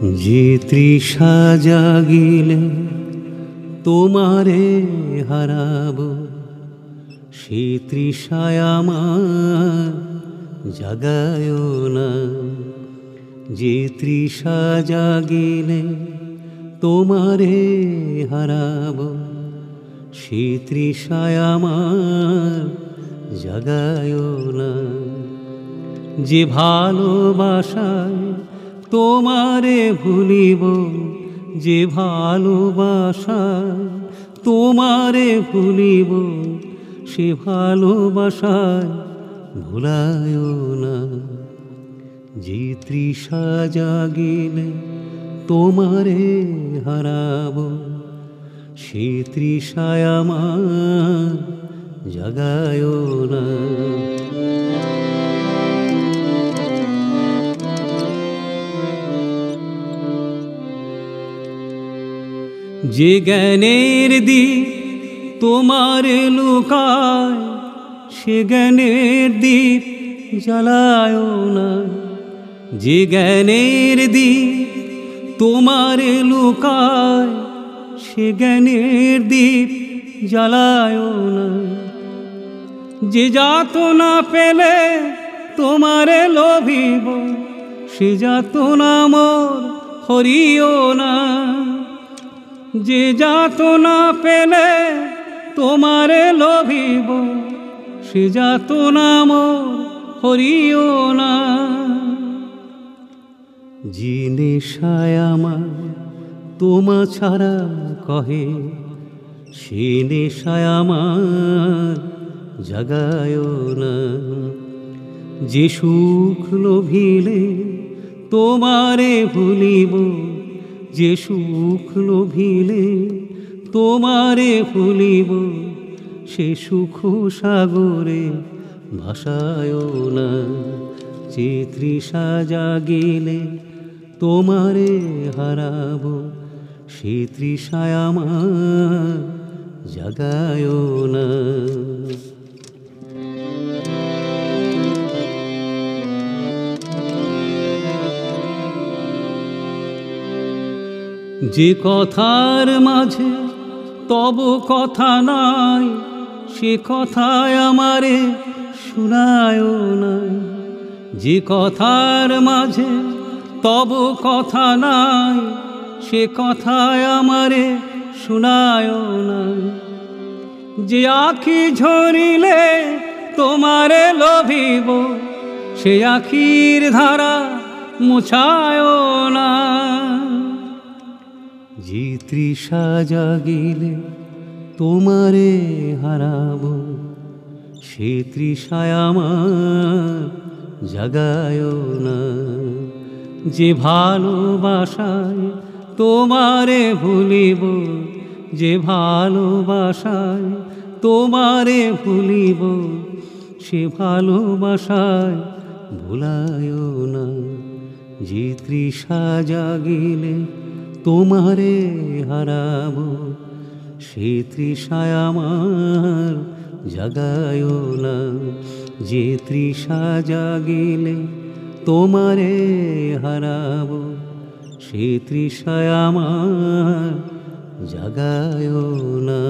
যে তৃষা জাগিলে তোমারে হারাব, সে তৃষায় আমার জাগায় না। যে তৃষা জাগিলে তোমারে হারাব, সে তৃষায় আমার জাগায় না। যে ভালোবাসায় তোমারে ভুলিব, যে ভালোবাসায় তোমারে ভুলিব, সে ভালোবাসায় ভুলায় না। যে তৃষা জাগিলে তোমারে হারাব, সে তৃষায় আমার জাগায় না। যে জ্ঞানের দ্বীপ তোমার লুকায়, সে জ্ঞানের দ্বীপ জ্বালায় না। যে জ্ঞানের দ্বীপ তোমার লুকায়, সে জ্ঞানের দ্বীপ জ্বালায় না। যে যাতনা পেলে তোমারে লোভিব, সে যাতনা মোর হরিও না। যে যাতনা পেলে তোমারে লোভিব, সে যাতনা মোর হরিও না। যে নেশায় আমার তোমা ছাড়া কহে, সে নেশায় আমার জাগায় না। যে সুখ লোভিলে তোমারে ভুলিব, যে সুখ লোভিলে তোমারে ভুলিব, সে সুখ সাগরে ভাসায় না। যে তৃষা জাগিলে তোমারে হারাব, সে তৃষায় আমার জাগায় না। যে কথার মাঝে তব কথা নাই, সে কথায় আমারে শুনায় না। যে কথার মাঝে তব কথা নাই, সে কথায় আমারে শুনায় না। যে আখি ঝরিলে তোমারে লোভিব, সে আখির ধারা মুছায় না। যে তৃষা জাগিলে তোমারে হারাব, সে তৃষায় আমার জাগায় না। যে ভালোবাসায় তোমারে ভুলিব, যে ভালোবাসায় তোমারে ভুলিব, সে ভালোবাসায় ভুলায় না। যে তৃষা জাগিলে তোমারে হারাব, সে তৃষায় আমার জাগায় না। যে তৃষা জাগিলে তোমারে হারাব, সে তৃষায় আমার জাগায় না।